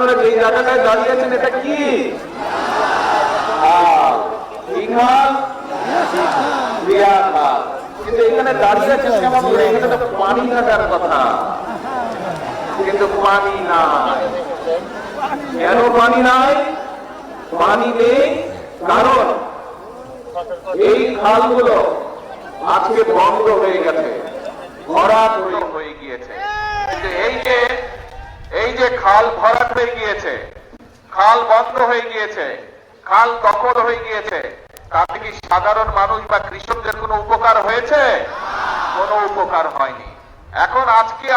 আপনারা যে জায়গাটায় দাঁড়িয়েছেন এটা কি খাল? রিয়া খাল। কিন্তু এখানে দাঁড়িয়েছেন কেমন করে? এখানে তো পানি থাকার কথা, কিন্তু পানি নাই। কেন পানি নাই? পানি নেই কারণ এই খালগুলো আজকে বন্ধ হয়ে গেছে, ভরাট হয়ে গিয়েছে। এই যে খাল ভরাট হয়ে গিয়েছে, খাল বন্ধ হয়ে গিয়েছে, খাল দখল হয়ে গিয়েছে, তাতে কি সাধারণ মানুষ বা কৃষকদের কোনো উপকার হয়েছে? কোনো উপকার হয়নি। এখন আজকে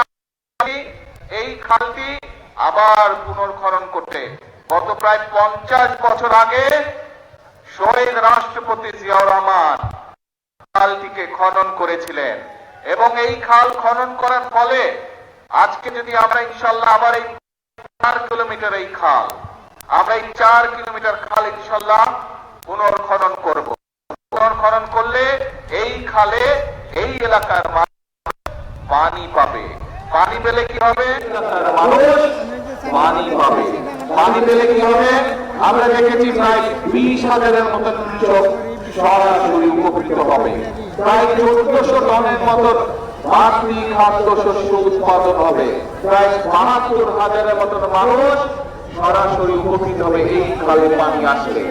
এই খালটি আবার পুনর্খনন করতে গত প্রায় 50 বছর আগে শহীদ রাষ্ট্রপতি জিয়াউর রহমান খালটিকে খনন করেছিলেন এবং এই খাল খনন করার ফলে আজকে যদি আমরা ইনশাল্লাহ আবার এই 4 কিলোমিটার এই খাল, আমরা এই 4 কিলোমিটার খাল ইনশাল্লাহ পুনর্খনন করব। পুনর্খনন করলে এই খালে এই এলাকার মানুষ পানি পাবে। পানি পেলে কি হবে? মানুষ পানি পাবে। পানি পেলে কি হবে? আমরা দেখেছি প্রায় 20,000-এর মতো কৃষক সরাসরি উপকৃত হবে। প্রায় 1400 টনের মতন বাড়তি খাদ্য শস্য উৎপাদন হবে। প্রায় 72,000-এর মতন মানুষ সরাসরি উপকৃত হবে এই খালে পানি আসলে।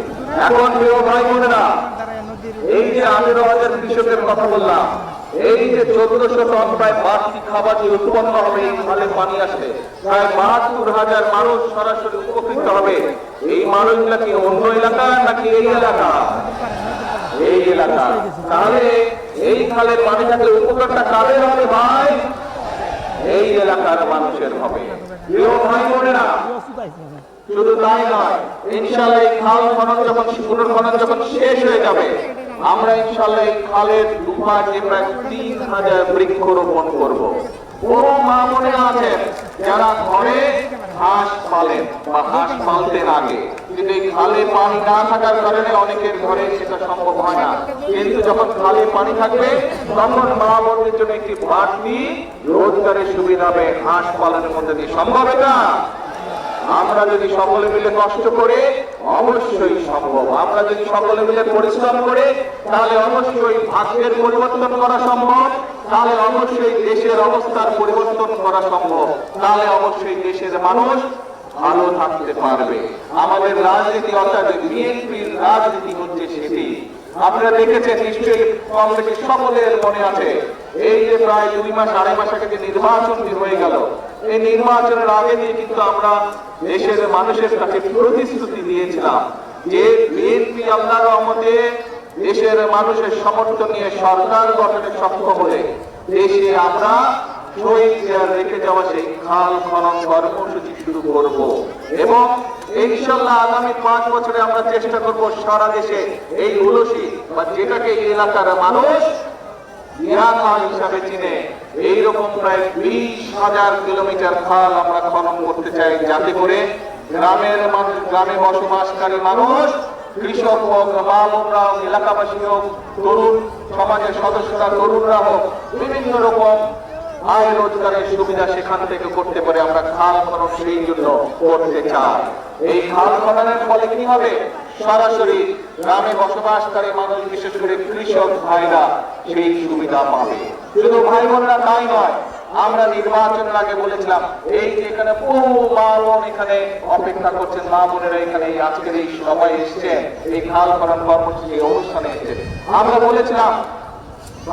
এখন প্রিয় ভাই বোনেরা, এই যে 18,000 কৃষকের কথা বললাম, এই যে 1400 টন প্রায় বাড়তি খাবার যে উৎপন্ন হবে এই খালে পানি আসলে, প্রায় 72,000 মানুষ সরাসরি উপকৃত হবে। এই মানুষগুলা কি অন্য এলাকা নাকি এই এলাকা? এই এলাকা। তাহলে এই খালে পানি থাকলে উপকারটা কাদের হবে ভাই? এই এলাকার মানুষের হবে। প্রিয় ভাই বোনেরা, শুধু তাই নয়, ইনশাআল্লাহ এই খাল খনন যখন পুনর্খনন যখন শেষ হয়ে যাবে, আমরা ইনশাআল্লাহ এই খালের দুপাশে প্রায় 3,000 বৃক্ষরোপণ করব। কোন মা মনে আছেন যারা ঘরে হাঁস পালেন বা হাঁস পালতেন আগে, কিন্তু এই খালে পানি না থাকার কারণে অনেকের ঘরে সেটা সম্ভব হয় না, কিন্তু যখন খালে পানি থাকবে তখন মা বোনদের জন্য একটি বাড়তি রোজগারের সুবিধা হবে হাঁস পালনের মধ্যে দিয়ে। সম্ভব এটা? আমরা যদি সকলে মিলে কষ্ট করে অবশ্যই সম্ভব। আমরা যদি সকলে মিলে পরিশ্রম করে তাহলে অবশ্যই ভাগ্যের পরিবর্তন করা সম্ভব, তাহলে অবশ্যই দেশের অবস্থার পরিবর্তন করা সম্ভব, তাহলে অবশ্যই দেশের মানুষ ভালো থাকতে পারবে। আমাদের রাজনীতি অর্থাৎ বিএনপির রাজনীতি হচ্ছে সেটি। আপনারা দেখেছেন নিশ্চয়ই, কম বেশি সকলের মনে আছে, এই যে প্রায় 2 মাস 2.5 মাস আগে যে নির্বাচনটি হয়ে গেল, এই নির্বাচনের আগে দিয়ে কিন্তু আমরা দেশের মানুষের কাছে প্রতিশ্রুতি দিয়েছিলাম যে বিএনপি আল্লাহর রহমতে দেশের মানুষের সমর্থন নিয়ে সরকার গঠনে সক্ষম হলে দেশে আমরা শহীদ জিয়ার রেখে যাওয়া সেই খাল খনন কর্মসূচি শুরু করব এবং ইনশাআল্লাহ আগামী 5 বছরে আমরা চেষ্টা করব সারা দেশে এই উলসি বা যেটাকে এই এলাকার মানুষ রিয়া খাল হিসাবে চিনে এইরকম প্রায় 20,000 কিলোমিটার খাল আমরা খনন করতে চাই, যাতে করে গ্রামের মানুষ, গ্রামে বসবাসকারী মানুষ, কৃষক হোক, মা বোনরা হোক, এলাকাবাসী হোক, তরুণ সমাজের সদস্যরা, তরুণরা হোক, বিভিন্ন রকম আয় রোজগারের সুবিধা সেখান থেকে করতে পারে। আমরা খাল খনন সেই জন্য করতে চাই। এই খাল খননের ফলে কি হবে? সরাসরি গ্রামে বসবাসকারী মানুষ, বিশেষ করে কৃষক ভাইরা সেই সুবিধা পাবে। শুধু ভাই বোনরা তাই নয়, আমরা নির্বাচনের আগে বলেছিলাম এই যে এখানে বহু মা বোন এখানে অপেক্ষা করছেন, মা বোনেরা এখানে আজকের এই সবাই এসছেন, এই খাল খনন কর্মসূচি অনুষ্ঠানে এসছেন। আমরা বলেছিলাম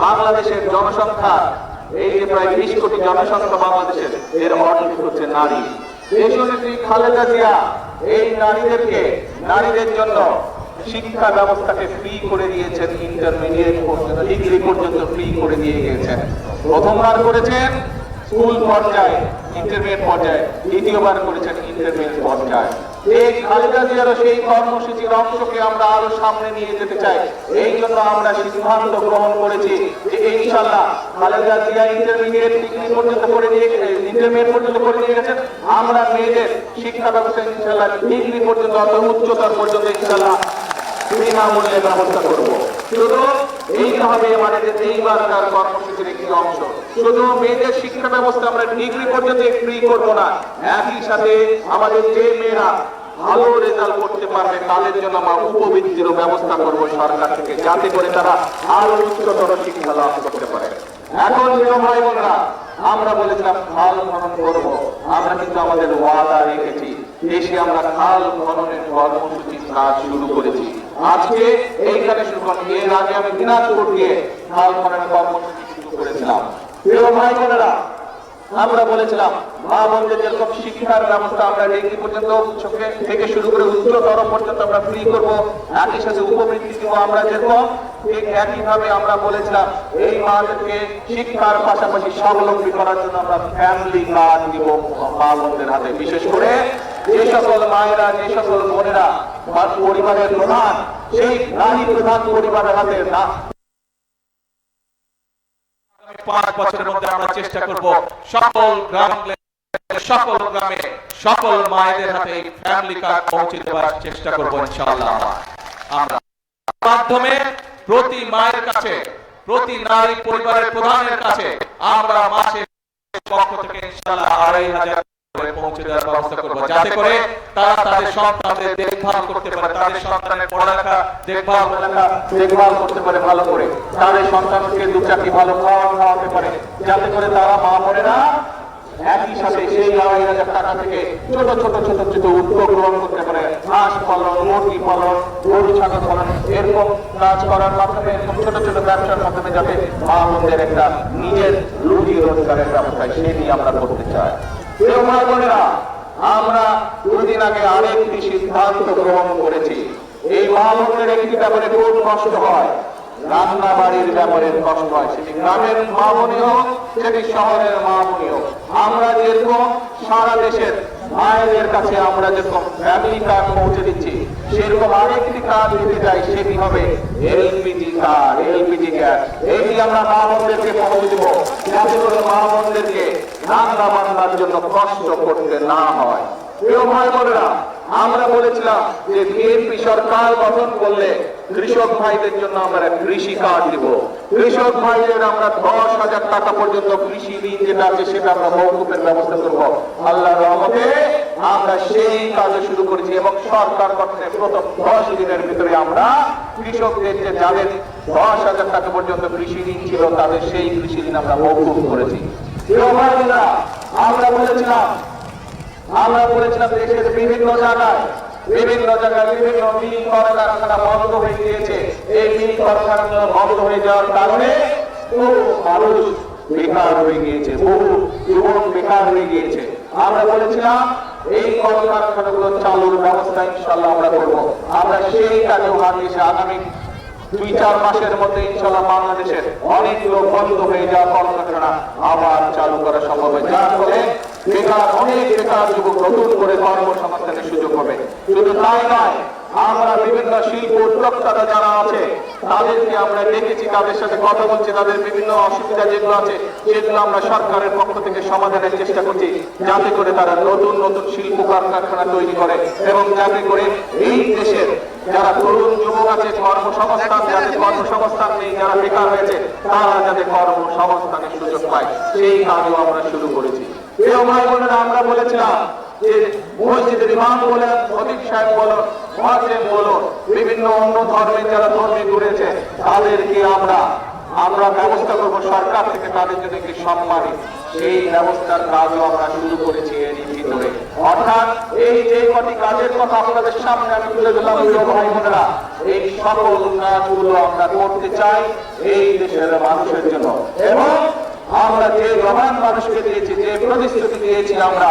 বাংলাদেশের জনসংখ্যা, এই যে প্রায় 20 কোটি জনসংখ্যা বাংলাদেশের, এর অর্ধেক হচ্ছে নারী। দেশনেত্রী খালেদা জিয়া এই নারীদের জন্য শিক্ষা ব্যবস্থাকে ফ্রি করে দিয়েছেন, ইন্টারমিডিয়েট পর্যন্ত, ডিগ্রি পর্যন্ত ফ্রি করে দিয়ে গিয়েছেন। প্রথমবার করেছেন স্কুল পর্যায়ে, ইন্টারমিডিয়েট পর্যায়ে, দ্বিতীয়বার করেছেন ইন্টারমিডিয়েট পর্যায়ে। এই খালেদা জিয়ারও সেই কর্মসূচির অংশকে আমরা আরো সামনে নিয়ে যেতে চাই। এই জন্য আমরা সিদ্ধান্ত গ্রহণ করেছি যে ইনশাআল্লাহ খালেদা জিয়া ইন্টারমিডিয়েট ডিগ্রি পর্যন্ত করে দিয়ে গেছেন, আমরা মেয়েদের শিক্ষা ব্যবস্থা ইনশাআল্লাহ ডিগ্রি পর্যন্ত অর্থাৎ উচ্চতর পর্যন্ত ইনশাআল্লাহ বিনামূল্যে ব্যবস্থা করব। শুধু এইভাবে আমাদের এইবারকার কর্মসূচির একটি অংশ। শুধু মেয়েদের শিক্ষা ব্যবস্থা আমরা ডিগ্রি পর্যন্ত ফ্রি করব না, একই সাথে আমাদের যে মেয়েরা ভালো রেজাল্ট করতে পারবে তাদের জন্য আমরা উপবৃত্তির ব্যবস্থা করব সরকার থেকে, যাতে করে তারা আরো উচ্চতর শিক্ষা লাভ করতে পারে। এখন প্রিয় ভাই বোনেরা, আমরা বলেছিলাম খাল খনন করব, আমরা কিন্তু আমাদের ওয়াদা রেখেছি। দেশে আমরা খাল খননের কর্মসূচির কাজ শুরু করেছি। আজকে এইখানে শুরু করলাম, এর আগে আমি দিনাজপুর দিয়ে খাল খননের কর্মসূচি শুরু করেছিলাম। প্রিয় ভাই বোনেরা, আমরা বলেছিলাম মা বোনদের যেরকম শিক্ষার ব্যবস্থা আমরা ডিগ্রি পর্যন্ত থেকে শুরু করে উচ্চতর পর্যন্ত আমরা ফ্রি করব, একই সাথে উপবৃত্তি দিব আমরা যেরকম, ঠিক একইভাবে আমরা বলেছিলাম এই মাদেরকে শিক্ষার পাশাপাশি স্বাবলম্বী করার জন্য আমরা ফ্যামিলি কার্ড দিব মা বোনদের হাতে। বিশেষ করে যে সকল মায়েরা, যে সকল বোনেরা পরিবারের প্রধান, সেই নারী প্রধান পরিবারের হাতে না 5 বছরের মধ্যে আমরা চেষ্টা করব সকল গ্রামে সকল মায়েদের হাতে ফ্যামিলি কার্ড পৌঁছে দেওয়ার চেষ্টা করব ইনশাআল্লাহ। আমরা মাধ্যমে প্রতি মায়ের কাছে, প্রতি নারী পরিবারের প্রধানের কাছে আমরা মাসে পক্ষ থেকে ইনশাআল্লাহ 2500 করে পৌঁছে দেওয়ার ব্যবস্থা করব, যাতে করে তারা তাদের সন্তানদের দেখভাল করতে পারে, তাদের সন্তানের পড়ালেখা দেখভাল করতে পারে ভালো করে, তাদের সন্তানকে 2 চাকরি ভালো খাওয়াতে পারে, যাতে করে তারা মা বোনেরা একই সাথে সেই 2500 টাকা থেকে ছোট ছোট উদ্যোগ গ্রহণ করতে পারে। হাঁস পালন, মুরগি পালন, গরু ছাগল পালন, এরকম কাজ করার মাধ্যমে, এরকম ছোট ছোট ব্যবসার মাধ্যমে যাতে মা বোনদের একটা নিজের রুজি রোজগারের ব্যবস্থা সেই নিয়ে আমরা করতে চাই। প্রিয় ভাই বোনেরা, আমরা 2 দিন আগে আরেকটি সিদ্ধান্ত গ্রহণ করেছি। এই মা বোনদের একটি ব্যাপারে খুব কষ্ট হয়, রান্না বাড়ির ব্যাপারে কষ্ট হয়, সেটি গ্রামের মা বোনই হোক, সেটি শহরের মা বোনই হোক। আমরা যেরকম সারা দেশের মায়েদের কাছে আমরা যেরকম ফ্যামিলি কার্ড পৌঁছে দিচ্ছি, সেরকম আরেকটি কার্ড দিতে চাই, সেটি হবে এলপিজি কার্ড, এলপিজি গ্যাস। এটি আমরা মা বোনদেরকে পৌঁছে দেব, যাতে করে মা বোনদেরকে রান্না বান্নার জন্য কষ্ট করতে না হয়। প্রিয় ভাই বোনেরা, আমরা বলেছিলাম যে বিএনপি সরকার গঠন করলে কৃষক ভাইদের জন্য আমরা কৃষি কার্ড দিব। কৃষক ভাইদের আমরা 10,000 টাকা পর্যন্ত কৃষি ঋণ যেটা আছে সেটা আমরা মওকুফের ব্যবস্থা করব। আল্লাহর রহমতে আমরা সেই কাজ শুরু করেছি এবং সরকার গঠনের প্রথম 10 দিনের ভিতরে আমরা কৃষকদেরকে যাদের 10,000 টাকা পর্যন্ত কৃষি ঋণ ছিল তাদের সেই কৃষি ঋণ আমরা মওকুফ করেছি। প্রিয় ভাইরা, আমরা বলেছিলাম দেশের বিভিন্ন জায়গায় বিভিন্ন মিল কলকারখানা বন্ধ হয়ে গিয়েছে। এই মিল কলকারখানা বন্ধ হয়ে যাওয়ার কারণে বহু মানুষ বেকার হয়ে গিয়েছে, বহু যুবক বেকার হয়ে গিয়েছে। আমরা বলেছিলাম এই কলকারখানাগুলো চালুর ব্যবস্থা ইনশাআল্লাহ আমরা করব। আমরা সেই কাজেও হাত দিয়েছি। আগামী 2-4 মাসের মধ্যে ইনশাআল্লাহ বাংলাদেশের অনেকগুলো বন্ধ হয়ে যাওয়া কলকারখানা আবার চালু করা সম্ভব হবে, যার ফলে অনেক বেকার যুবক নতুন করে কর্মসংস্থানের সুযোগ হবে। শুধু তাই নয়, আমরা বিভিন্ন শিল্প উদ্যোক্তারা যারা আছে তাদেরকে আমরা দেখেছি, তাদের সাথে কথা বলছি, তাদের বিভিন্ন অসুবিধা যেগুলো আছে সেগুলো আমরা সরকারের পক্ষ থেকে সমাধানের চেষ্টা করছি, যাতে করে তারা নতুন শিল্প কারখানা তৈরি করে এবং যাতে করে এই দেশের যারা তরুণ যুবক আছে কর্মসংস্থান নেই, যারা বেকার হয়েছে তারা যাতে কর্মসংস্থানের সুযোগ পায়, সেই কাজও আমরা শুরু করেছি। প্রিয় ভাই বোনেরা, আমরা বলেছিলাম যে মসজিদের ইমাম বলেন, খতিব সাহেব বলুন, মুয়াজ্জিন বলুন, বিভিন্ন অন্য ধর্মের যারা ধর্মে ঘুরেছে তাদেরকে আমরা ব্যবস্থা করবো সরকার থেকে তাদের জন্য একটি সম্মানী, সেই ব্যবস্থার কাজও আমরা শুরু করেছি এরই ভিতরে। অর্থাৎ এই যে কটি কাজের কথা আপনাদের সামনে আমি তুলে দিলাম, ভাই বোনেরা, এই সকল কাজগুলো আমরা করতে চাই এই দেশের মানুষের জন্য। এবং আমরা যে মহান মানুষকে দিয়েছি, যে প্রতিশ্রুতি দিয়েছি, আমরা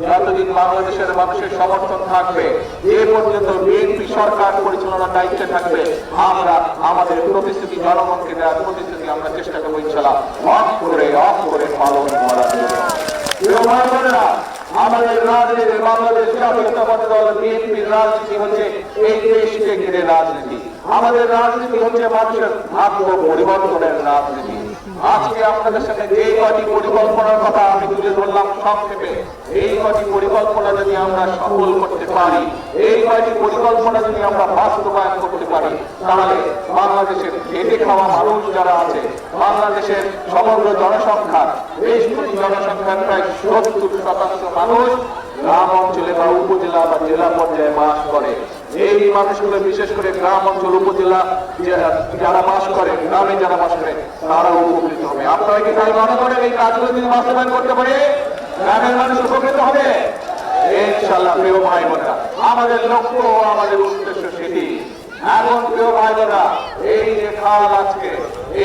যতদিন বাংলাদেশের মানুষের সমর্থন থাকবে, যে পর্যন্ত বিএনপি সরকার পরিচালনার দায়িত্বে থাকবে, আমরা আমাদের প্রতিশ্রুতি, জনগণকে দেওয়ার প্রতিশ্রুতি আমরা চেষ্টা করবো ইনশাআল্লাহ অফ করে পালন করার জন্য। আমাদের রাজনীতি, বাংলাদেশ জাতীয়তাবাদী দল বিএনপির রাজনীতি হচ্ছে এই দেশকে ঘিরে রাজনীতি। আমাদের রাজনীতি হচ্ছে মানুষের ভাগ্য পরিবর্তনের রাজনীতি। আজকে আপনাদের সামনে যে কয়টি পরিকল্পনার কথা আমি তুলে ধরলাম সংক্ষেপে, এই কয়টি পরিকল্পনা যদি আমরা সফল করতে পারি, এই কয়টি পরিকল্পনা যদি আমরা বাস্তবায়ন করতে পারি, তাহলে বাংলাদেশের খেটে খাওয়া মানুষ যারা আছে, বাংলাদেশের সমগ্র জনসংখ্যার বেশ কোটি জনসংখ্যার প্রায় 70% মানুষ গ্রাম অঞ্চলে বা উপজেলা বা জেলা পর্যায়ে বাস করে। এই মানুষগুলো বিশেষ করে গ্রাম অঞ্চল উপজেলা যারা বাস করে, গ্রামে যারা বাস করে, তারা উপকৃত হবে। আপনারা কি তাই মনে করেন এই কাজগুলো যদি বাস্তবায়ন করতে পারে গ্রামের মানুষ উপকৃত হবে? ইনশাআল্লাহ। প্রিয় ভাই বোনেরা, আমাদের লক্ষ্য, আমাদের উদ্দেশ্য সেটি। এখন প্রিয় ভাই বোনেরা, এই যে খাল আজকে,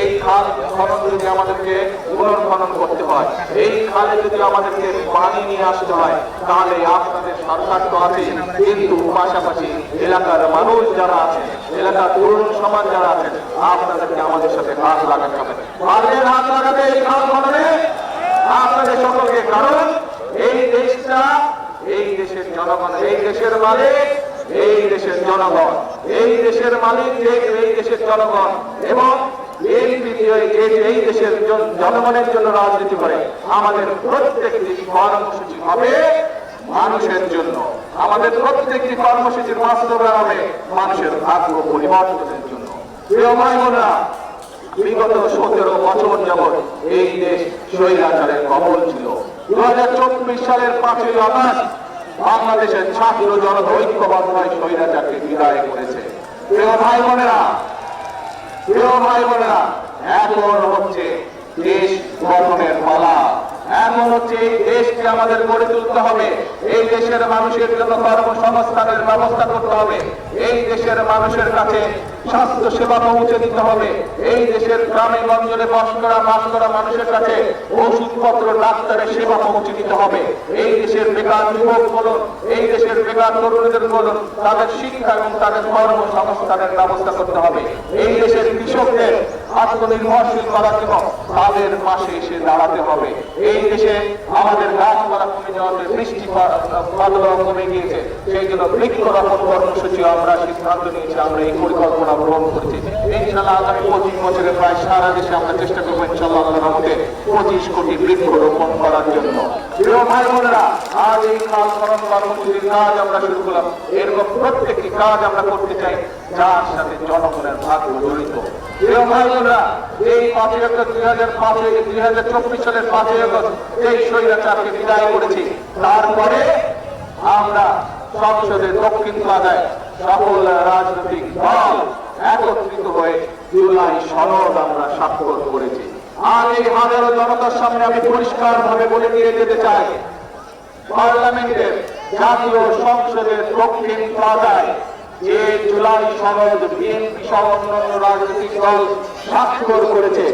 এই খাল খনন যদি আমাদেরকে পুনর্খনন করতে হয়, এই খালে যদি আমাদেরকে পানি নিয়ে আসতে হয়, তাহলে আপনাদের সরকার তো আছে, কিন্তু পাশাপাশি এলাকার মানুষ যারা আছে, এলাকার তরুণ সমাজ যারা আছেন, আপনাদেরকে আমাদের সাথে হাত লাগাতে হবে। পারবেন হাত লাগাতে এই খাল খননে আপনাদের সকলকে? কারণ এই দেশটা, এই দেশের জনগণ, এই দেশের মালিক, এই দেশের জনগণ, এই দেশের মালিক এই দেশের জনগণ, এবং এই দেশের জনগণের জন্য রাজনীতি করে। আমাদের প্রত্যেকটি কর্মসূচি হবে মানুষের জন্য, আমাদের প্রত্যেকটি কর্মসূচির বাস্তবায়ন হবে মানুষের ভাগ্য পরিবর্তনের জন্য। প্রিয় ভাই বোনেরা, বিগত 17 বছর যাবৎ এই দেশ স্বৈরাচারের কবল ছিল। 2024 সালের 5ই আগস্ট বাংলাদেশের ছাত্র জনতা ঐক্যবদ্ধ হয়ে স্বৈরাচারকে বিদায় করেছে। প্রিয় ভাই বোনেরা, প্রিয় ভাই বোনেরা, এখন হচ্ছে দেশ গঠনের পালা। এখন হচ্ছে এই দেশকে আমাদের গড়ে তুলতে হবে। এই দেশের মানুষের জন্য কর্মসংস্থানের ব্যবস্থা করতে হবে। এই দেশের মানুষের কাছে স্বাস্থ্য সেবা পৌঁছে দিতে হবে। এই দেশের গ্রামে গঞ্জে বাস করা মানুষের কাছে ওষুধপত্র, ডাক্তারের সেবা পৌঁছে দিতে হবে। এই দেশের বেকার যুবক বলুন, এই দেশের বেকার তরুণদের বলুন, তাদের শিক্ষা এবং তাদের কর্মসংস্থানের ব্যবস্থা করতে হবে। এই দেশের কৃষকদের আত্মনির্ভরশীল করার জন্য তাদের পাশে এসে দাঁড়াতে হবে। এই দেশে আমাদের গাছপালা কমে যাওয়াতে, বৃষ্টিপাত কমে গিয়েছে, সেই জন্য বৃক্ষরোপণ কর্মসূচি আমরা সিদ্ধান্ত নিয়েছি, আমরা এই পরিকল্পনা গ্রহণ করেছি। ইনশাআল্লাহ আগামী 25 বছরে প্রায় সারা দেশে আমরা চেষ্টা করবো ইনশাআল্লাহ আল্লাহর রহমতে 25 কোটি বৃক্ষরোপণ করার জন্য। প্রিয় ভাই বোনেরা, আজ এই খাল খনন কর্মসূচির কাজ আমরা শুরু করলাম। এরকম প্রত্যেকটি কাজ আমরা করতে চাই যার সাথে জনগণের ভাগ্য জড়িত। প্রিয় ভাই বোনেরা, এই 5ই আগস্ট 2024 সালের 5ই আগস্ট এই স্বৈরাচারকে বিদায় করেছি। তারপরে আমরা সংসদের দক্ষিণ প্লাজায় সকল রাজনৈতিক দল একত্রিত হয়ে জুলাই সনদ আমরা স্বাক্ষর করেছি। আর এই হাজারো জনতার সামনে আমি পরিষ্কার ভাবে বলে দিয়ে যেতে চাই, পার্লামেন্টের জাতীয় সংসদের দক্ষিণ প্লাজায় যে জুলাই সনদ বিএনপি সহ অন্যান্য রাজনৈতিক দল স্বাক্ষর করেছে,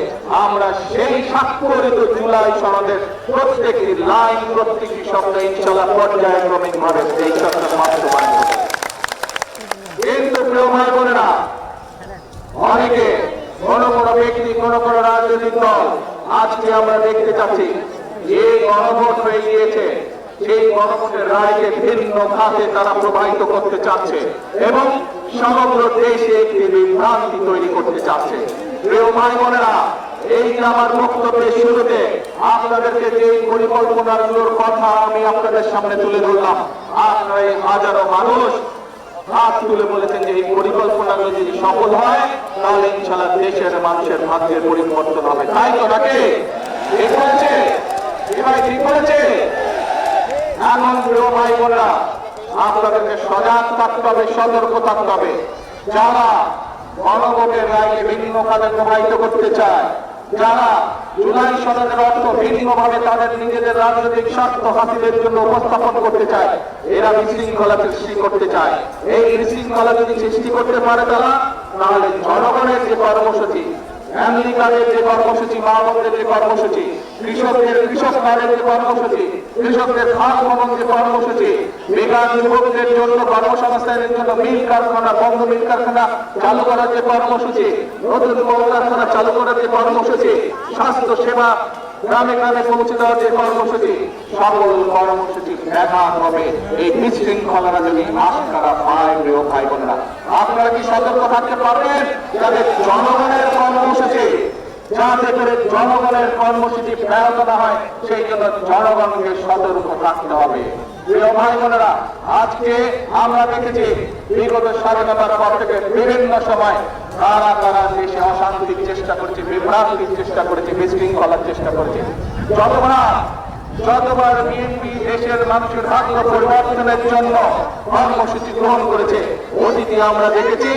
আমরা সেই স্বাক্ষরিত জুলাই সনদের প্রত্যেকটি লাইন, প্রত্যেকটি শব্দ ইনশাআল্লাহ পর্যায়ক্রমিক ভাবে এই সরকার বাস্তবায়ন করবে। কিন্তু প্রিয় ভাই বোনেরা, অনেকে, কোন কোন ব্যক্তি, কোন কোন রাজনৈতিক দল আজকে আমরা দেখতে চাচ্ছি যে গণভোট হয়ে গিয়েছে, সেই গণভোটের রায়কে ভিন্ন খাতে তারা প্রবাহিত করতে চাচ্ছে এবং সমগ্র দেশে একটি বিভ্রান্তি তৈরি করতে চাচ্ছে। প্রিয় ভাই বোনেরা, এই যে আমার বক্তব্যের শুরুতে আপনাদেরকে যে পরিকল্পনাগুলোর কথা আমি আপনাদের সামনে তুলে ধরলাম, আপনারা এই হাজারো মানুষ হাত তুলে বলেছেন যে এই পরিকল্পনাগুলো যদি সফল হয় তাহলে ইনশাআল্লাহ দেশের মানুষের ভাগ্যের পরিবর্তন হবে। তাই তো নাকি? ঠিক বলেছে? ঠিক বলেছে? এখন প্রিয় ভাই বোনেরা, আপনাদেরকে সজাগ থাকতে হবে, সতর্ক থাকতে হবে। যারা গণভোটের রায়কে ভিন্ন কাজে প্রবাহিত করতে চায়, যারা জুলাই সনদের অর্থ ভিন্নভাবে তাদের নিজেদের রাজনৈতিক স্বার্থ হাসিলের জন্য উপস্থাপন করতে চায়, এরা বিশৃঙ্খলা সৃষ্টি করতে চায়। এই বিশৃঙ্খলা যদি সৃষ্টি করতে পারে তারা, তাহলে জনগণের যে কর্মসূচি, আমেরিকাদের যে কর্মসূচি, মাহমুদের যে কর্মসূচি, কৃষক কার্ডের যে কর্মসূচি, কৃষকদের খাল খনন যে কর্মসূচি, বেকার যুবকদের জন্য কর্মসংস্থানের জন্য মিল কারখানা, বন্ধ মিল কারখানা চালু করার যে কর্মসূচি, নতুন কলকারখানা চালু করার যে কর্মসূচি, স্বাস্থ্য সেবা গ্রামে গ্রামে পৌঁছে দেওয়ার যে কর্মসূচি, সকল কর্মসূচি ব্যাঘাত হবে এই বিশৃঙ্খলারা যদি আশঙ্কা পায়। প্রিয় ভাই বোনেরা, আপনারা কি সতর্ক থাকতে পারবেন যাতে জনগণের কর্মসূচি, যাতে করে জনগণের কর্মসূচি ব্যাহত না হয়, সেই জন্য জনগণকে সতর্ক থাকতে হবে। প্রিয় ভাই বোনেরা, আজকে আমরা দেখেছি বিগত স্বাধীনতার পর থেকে বিভিন্ন সময় কারা কারা দেশে অশান্তির চেষ্টা করছে, বিভ্রান্তির চেষ্টা করেছে, বিশৃঙ্খলার চেষ্টা করেছে। যতবার বিএনপি দেশের মানুষের ভাগ্য পরিবর্তনের জন্য কর্মসূচি গ্রহণ করেছে, অতীতে আমরা দেখেছি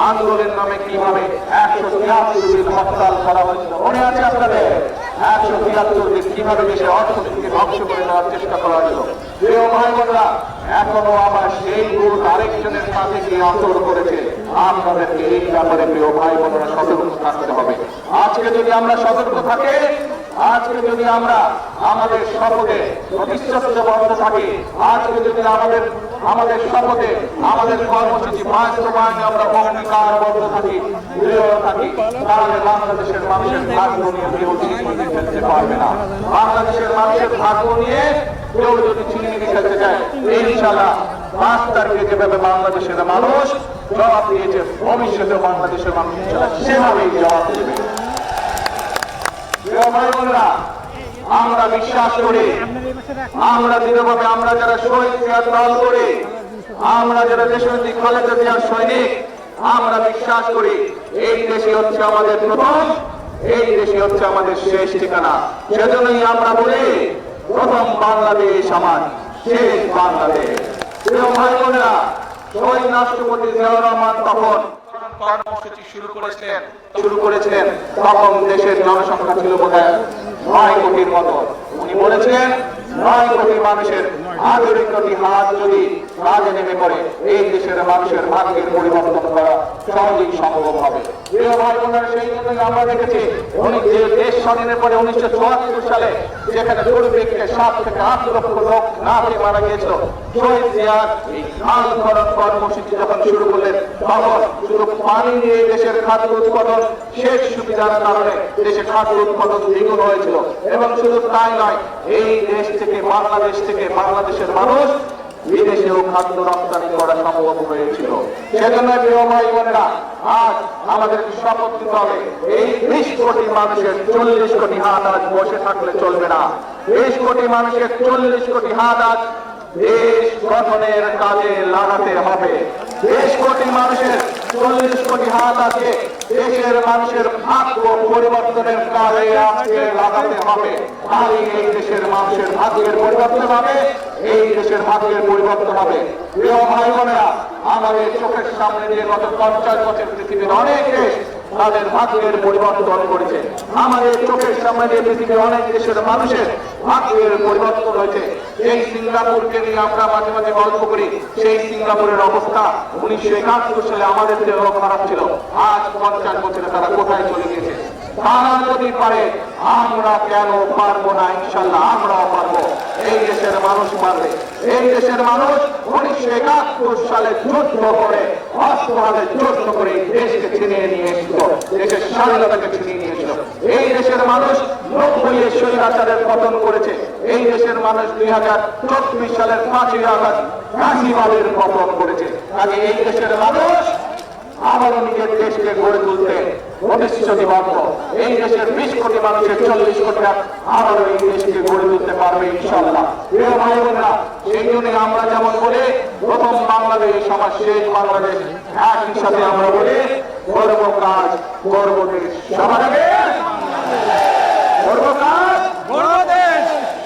আন্দোলনের নামে কিভাবে 173 দিন হরতাল করা হয়েছিল। মনে আছে আপনাদের? 173 দিন কিভাবে দেশের অর্থনীতিকে ধ্বংস করে দেওয়ার চেষ্টা করা হয়েছিল। প্রিয় ভাই বোনেরা, এখনো আবার সেই গ্রুপ আরেকজনের সাথে গিয়ে আসর করেছে। আপনাদেরকে এই ব্যাপারে প্রিয় ভাই বোনেরা সতর্ক থাকতে হবে। আজকে যদি আমরা সতর্ক থাকি, আজকে যদি আমরা আমাদের শপথে প্রতিশ্রুতিবদ্ধ থাকি, আজকে যদি আমাদের শপথে আমাদের কর্মসূচি বাস্তবায়নে আমরা অঙ্গীকারবদ্ধ থাকি, দৃঢ় থাকি, তাহলে বাংলাদেশের মানুষের ভাগ্য নিয়ে কেউ ছিনিয়ে ফেলতে পারবে না। বাংলাদেশের মানুষের ভাগ্য নিয়ে কেউ যদি ছিনিয়ে ফেলতে চায়, ইনশাআল্লাহ 5 তারিখে যেভাবে বাংলাদেশের মানুষ জবাব দিয়েছে, ভবিষ্যতে বাংলাদেশের মানুষ সেভাবেই জবাব দেবে। আমরা বিশ্বাস করি, আমরা দৃঢ়ভাবে, আমরা যারা শহীদ জিয়ার দল করি, আমরা যারা দেশনেত্রী খালেদা জিয়ার সৈনিক, আমরা বিশ্বাস করি এই দেশে হচ্ছে আমাদের প্রথম, এই দেশে হচ্ছে আমাদের শেষ ঠিকানা। সেজন্যই আমরা বলি প্রথম বাংলাদেশ আমার, শেষ বাংলাদেশ। প্রিয় ভাই বোনেরা, শহীদ রাষ্ট্রপতি জিয়াউর রহমান তখন কর্মসূচি শুরু করেছিলেন, তখন দেশের জনসংখ্যা ছিল বোধহয় 9 কোটির মতো। উনি বলেছিলেন 9 কোটি মানুষের 18 কোটি হাত যদি কাজে নেমে পড়ে, এই দেশের মানুষের ভাগ্যের পরিবর্তন করা সহজেই সম্ভব হবে। প্রিয় ভাই বোনেরা, সেই জন্যই আমরা দেখেছি উনি যে দেশ স্বাধীনের পরে 1974 সালে যেখানে দুর্ভিক্ষে 7 থেকে 8 লক্ষ লোক না পেয়ে মারা গিয়েছিল, শহীদ জিয়ার এই খাল খনন কর্মসূচি যখন শুরু করলেন, তখন শুধু পানি নিয়ে দেশের খাদ্য উৎপাদন শেষ সুবিধার কারণে দেশে খাদ্য উৎপাদন দ্বিগুণ হয়েছিল। এবং শুধু তাই নয়, এই দেশ থেকে বাংলাদেশের মানুষ বিদেশেও খাদ্য রপ্তানি করা সম্ভব হয়েছিল। সেজন্য প্রিয় ভাই বোনেরা, আজ আমাদের শপথ নিতে হবে, এই 20 কোটি মানুষের 40 কোটি হাত আজ বসে থাকলে চলবে না। 20 কোটি মানুষের 40 কোটি হাত আজ দেশ গঠনের কাজে লাগাতে হবে। 20 কোটি মানুষের 40 কোটি হাত আছে দেশের মানুষের ভাগ্য পরিবর্তনের কাজে আজকে লাগাতে হবে। তাহলে এই দেশের মানুষের ভাগ্যের পরিবর্তন হবে, এই দেশের ভাগ্যের পরিবর্তন হবে। প্রিয় ভাই বোনেরা, আমাদের চোখের সামনে দিয়ে গত 50 বছর পৃথিবীর অনেক দেশ তাদের ভাগ্যের পরিবর্তন করেছে। আমাদের চোখের সামনে দিয়ে পৃথিবীর অনেক দেশের মানুষের ভাগ্যের পরিবর্তন হয়েছে। এই সিঙ্গাপুরকে নিয়ে আমরা মাঝে মাঝে গল্প করি, সেই সিঙ্গাপুরের অবস্থা 1971 সালে আমাদের চেয়েও খারাপ ছিল। আজ 50 বছরে তারা কোথায় চলে গেছে? তারা যদি পারে, আমরা কেন পারবো না? ইনশাল্লাহ আমরাও পারবো। এই দেশের মানুষ পারবে। এই দেশের মানুষ 1971 সালে যুদ্ধ করে, অস্ত্রভাবে যুদ্ধ করে এই দেশকে ছিনিয়ে নিয়ে এসেছিল, দেশের স্বাধীনতাকে ছিনিয়ে নিয়েছিল। এই দেশের মানুষ 90-এ স্বৈরাচারের পতন করেছে। এই দেশের মানুষ 2024 সালের 5ই আগস্ট ফ্যাসিবাদের পতন করেছে। কাজে এই দেশের মানুষ আবারও নিজের দেশকে গড়ে তুলতে প্রতিশ্রুতিবদ্ধ। এই দেশের 20 কোটি মানুষের 40 কোটি আবারও এই দেশকে গড়ে তুলতে পারবে ইনশাআল্লাহ। প্রিয় ভাই বোনেরা, সেই জন্য আমরা যেমন বলি প্রথম বাংলাদেশ আমার শেষ বাংলাদেশ, একই সাথে আমরা বলি গর্ব কাজ গর্ব দেশ। সবার আগে গর্ব কাজ গর্ব দেশ,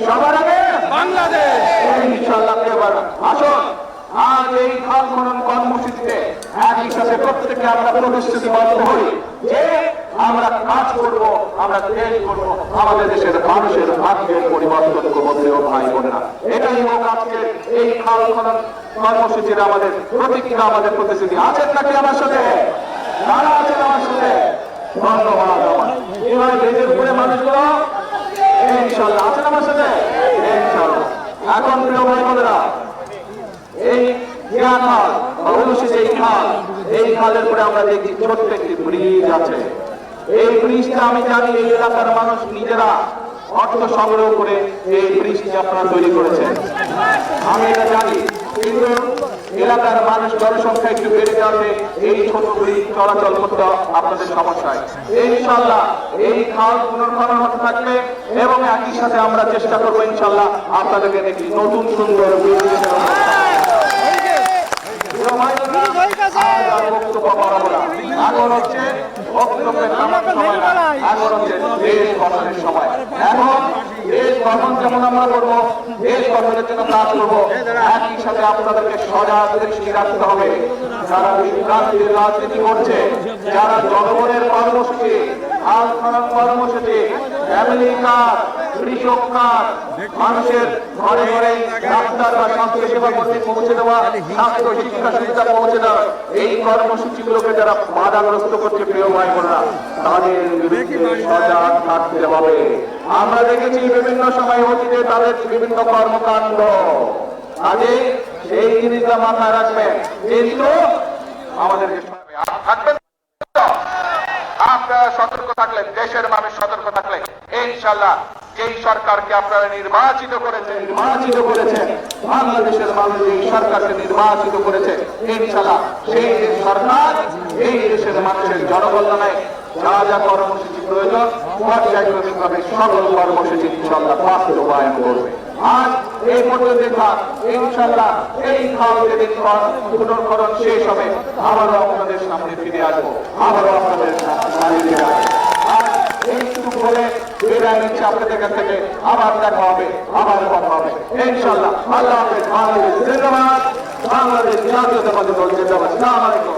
সবার আগে বাংলাদেশ ইনশাআল্লাহ। এবার আসুন আজ এই খাল খনন কর্মসূচিতে একই সাথে প্রত্যেকে আমরা প্রতিশ্রুতিবদ্ধ হই যে আমরা কাজ করব, আমরা দেশ করব, আমাদের দেশের মানুষের ভাগ্যের পরিবর্তন করবো। প্রিয় ভাই বোনেরা, এটাই হোক আজকে এই খাল খনন কর্মসূচির আমাদের প্রতিজ্ঞা, আমাদের প্রতিশ্রুতি। আছেন নাকি আমার সাথে? কারা আছেন আমার সাথে? ধন্যবাদ। এবার দেশের উপরে মানুষগুলো ইনশাআল্লাহ আছেন আমার সাথে ইনশাআল্লাহ। এখন প্রিয় ভাই বোনেরা, এই খাল অবশ্যই এই খালের পরে আমরা দেখি ছোট্ট একটি ব্রিজ আছে। এই ব্রিজটা আমি জানি এই এলাকার মানুষ নিজেরা অর্থ সংগ্রহ করে এই ব্রিজটি আপনারা তৈরি করেছেন, আমি এটা জানি। কিন্তু এলাকার মানুষ জনসংখ্যা একটু বেড়ে যাবে, এই ছোটগুলি চলাচল করতে আপনাদের সমস্যায়। ইনশাআল্লাহ এই খাল পুনর্খনন হতে থাকবে এবং একই সাথে আমরা চেষ্টা করবো ইনশাআল্লাহ আপনাদেরকে একটি নতুন সুন্দর পরিবেশের বক্তব্য বাড়াবো না। এখন হচ্ছে বক্তব্যের নামার সময় না, এখন হচ্ছে দেশ গঠনের সময়। এখন দেশ গঠন যেমন আমরা করবো, দেশ গঠনের জন্য কাজ করবো, একই সাথে আপনাদেরকে সজাগ দৃষ্টি রাখতে হবে। যারা বিভ্রান্তির রাজনীতি করছে, যারা জনগণের কর্মসূচি, খাল খনন কর্মসূচি, ফ্যামিলি কার্ড, কৃষক কার্ড, মানুষের ঘরে ঘরে ডাক্তার বা স্বাস্থ্য সেবা কর্মী পৌঁছে দেওয়া, স্বাস্থ্য শিক্ষা সুবিধা পৌঁছে দেওয়া, এই কর্মসূচিগুলোকে যারা বাধাগ্রস্ত করছে প্রিয় ভাই বোনেরা, তাদের বিরুদ্ধে সজাগ থাকতে হবে। আমরা দেখেছি বিভিন্ন সময় অতীতে তাদের বিভিন্ন কর্মকাণ্ড, আগে সেই জিনিসটা মাথায় রাখবেন। কিন্তু আমাদেরকে থাকবেন, আপনারা সতর্ক থাকলে, দেশের মানুষ সতর্ক থাকলে ইনশাআল্লাহ যেই সরকারকে আপনারা নির্বাচিত করেছেন, বাংলাদেশের মানুষ এই সরকারকে নির্বাচিত করেছে, ইনশাআল্লাহ সেই সরকার এই দেশের মানুষের জনকল্যাণে যা যা কর্মসূচি প্রয়োজন পর্যায়ক্রমিকভাবে সকল কর্মসূচি ইনশাআল্লাহ বাস্তবায়ন করবে। আজ এই পর্যন্ত থাক, ইনশাআল্লাহ এই খাল যেদিন পুনর্খনন শেষ হবে আবারও আপনাদের সামনে ফিরে আসবো, আবারও আপনাদের সামনে ফিরে আসবো। আর এইটুকু বলে বিদায় নিচ্ছে আপনাদের কাছ থেকে। আবার দেখা হবে, আবার কথা হবে ইনশাআল্লাহ। আল্লাহ হাফেজ। বাংলাদেশ জিন্দাবাদ, বাংলাদেশ জাতীয়তাবাদী দল জিন্দাবাদ। আসসালামু আলাইকুম।